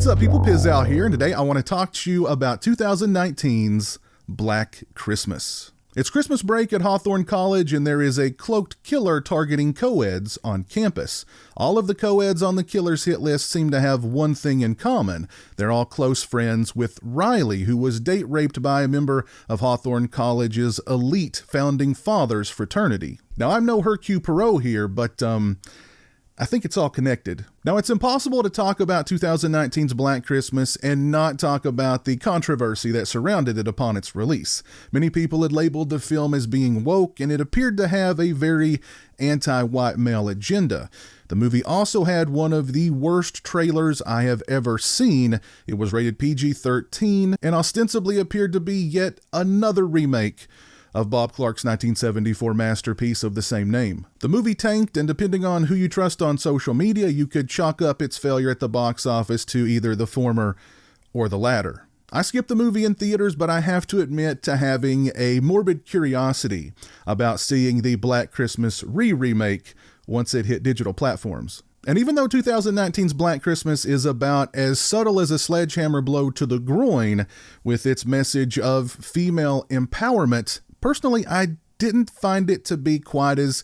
What's up, people? Pizowell here, and today I want to talk to you about 2019's Black Christmas. It's Christmas break at Hawthorne College, and there is a cloaked killer targeting co-eds on campus. All of the co-eds on the killer's hit list seem to have one thing in common. They're all close friends with Riley, who was date raped by a member of Hawthorne College's elite Founding Fathers fraternity. Now, I'm no Hercule Poirot here, but I think it's all connected. Now, it's impossible to talk about 2019's Black Christmas and not talk about the controversy that surrounded it upon its release. Many people had labeled the film as being woke, and it appeared to have a very anti-white male agenda. The movie also had one of the worst trailers I have ever seen. It was rated PG-13 and ostensibly appeared to be yet another remake of Bob Clark's 1974 masterpiece of the same name. The movie tanked, and depending on who you trust on social media, you could chalk up its failure at the box office to either the former or the latter. I skipped the movie in theaters, but I have to admit to having a morbid curiosity about seeing the Black Christmas remake once it hit digital platforms. And even though 2019's Black Christmas is about as subtle as a sledgehammer blow to the groin with its message of female empowerment, personally, I didn't find it to be quite as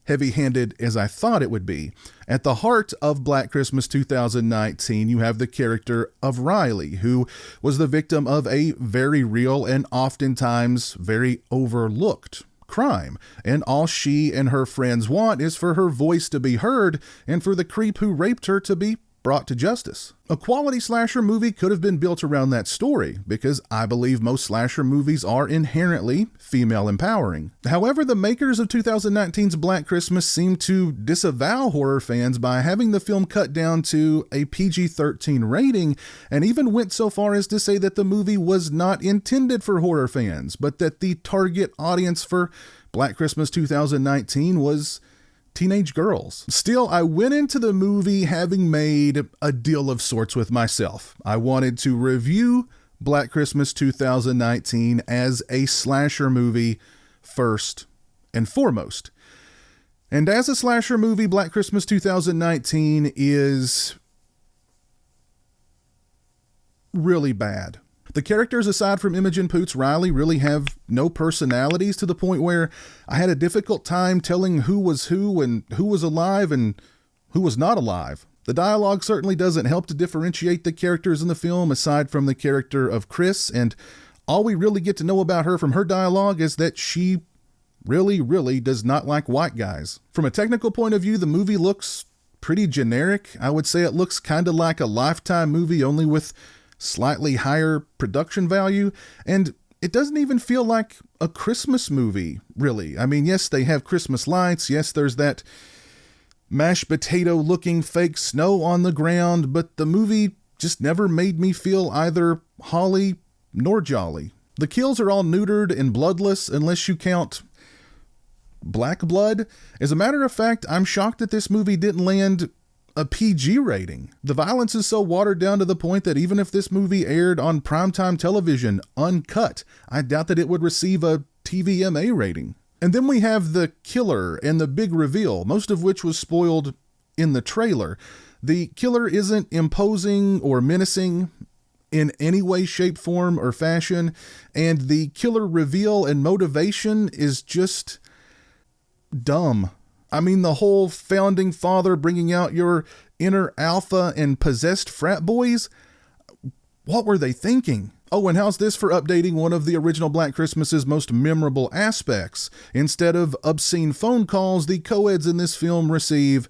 heavy-handed as I thought it would be. At the heart of Black Christmas 2019, you have the character of Riley, who was the victim of a very real and oftentimes very overlooked crime. And all she and her friends want is for her voice to be heard and for the creep who raped her to be brought to justice. A quality slasher movie could have been built around that story, because I believe most slasher movies are inherently female empowering. However, the makers of 2019's Black Christmas seem to disavow horror fans by having the film cut down to a PG-13 rating, and even went so far as to say that the movie was not intended for horror fans, but that the target audience for Black Christmas 2019 was teenage girls. Still, I went into the movie having made a deal of sorts with myself. I wanted to review Black Christmas 2019 as a slasher movie first and foremost. And as a slasher movie, Black Christmas 2019 is really bad. The characters, aside from Imogen Poots Riley, really have no personalities, to the point where I had a difficult time telling who was who and who was alive and who was not alive. The dialogue certainly doesn't help to differentiate the characters in the film, aside from the character of Chris, and all we really get to know about her from her dialogue is that she really does not like white guys. From a technical point of view, the movie looks pretty generic. I would say it looks kind of like a Lifetime movie, only with slightly higher production value, and it doesn't even feel like a Christmas movie, really. I mean, yes, they have Christmas lights, yes, there's that mashed potato looking fake snow on the ground, but the movie just never made me feel either holly nor jolly. The kills are all neutered and bloodless, unless you count black blood. As a matter of fact, I'm shocked that this movie didn't land a PG rating. The violence is so watered down to the point that even if this movie aired on primetime television uncut, I doubt that it would receive a TVMA rating. And then we have the killer and the big reveal, most of which was spoiled in the trailer. The killer isn't imposing or menacing in any way, shape, form, or fashion, and the killer reveal and motivation is just dumb. I mean, the whole Founding Father bringing out your inner alpha and possessed frat boys, what were they thinking? Oh, and how's this for updating one of the original Black Christmas's most memorable aspects? Instead of obscene phone calls, the co-eds in this film receive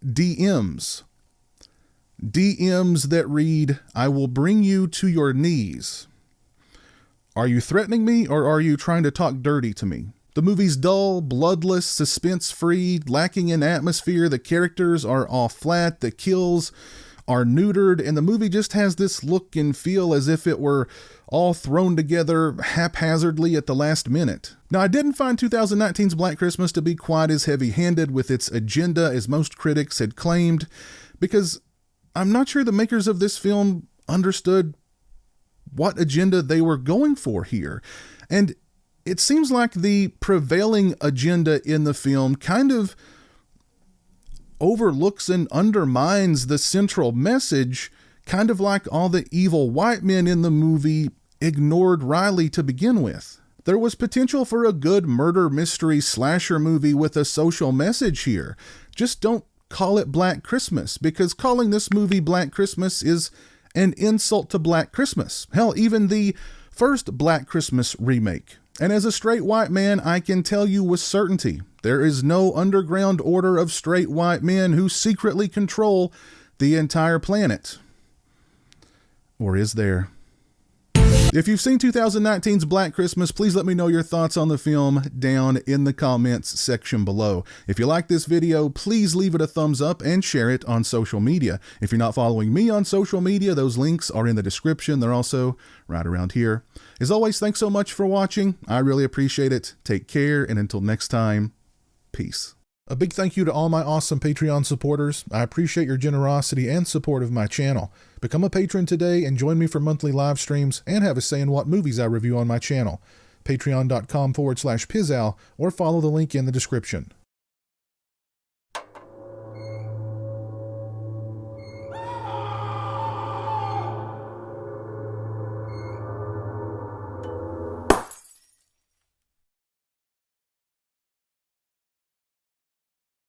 DMs. DMs that read, "I will bring you to your knees. Are you threatening me, or are you trying to talk dirty to me?" The movie's dull, bloodless, suspense-free, lacking in atmosphere. The characters are all flat. The kills are neutered. And the movie just has this look and feel as if it were all thrown together haphazardly at the last minute. Now, I didn't find 2019's Black Christmas to be quite as heavy-handed with its agenda as most critics had claimed, because I'm not sure the makers of this film understood what agenda they were going for here. And it seems like the prevailing agenda in the film kind of overlooks and undermines the central message Kind of like all the evil white men in the movie ignored Riley to begin with. There was potential for a good murder mystery slasher movie with a social message here. Just don't call it Black Christmas, because calling this movie Black Christmas is an insult to Black Christmas. Hell, even the first Black Christmas remake. And as a straight white man, I can tell you with certainty, there is no underground order of straight white men who secretly control the entire planet. Or is there? If you've seen 2019's Black Christmas, please let me know your thoughts on the film down in the comments section below. If you like this video, please leave it a thumbs up and share it on social media. If you're not following me on social media, those links are in the description. They're also right around here. As always, thanks so much for watching. I really appreciate it. Take care, and until next time, peace. A big thank you to all my awesome Patreon supporters. I appreciate your generosity and support of my channel. Become a patron today and join me for monthly live streams and have a say in what movies I review on my channel. Patreon.com/pizowell or follow the link in the description.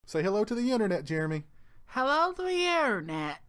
Say hello to the internet, Jeremy. Hello to the internet.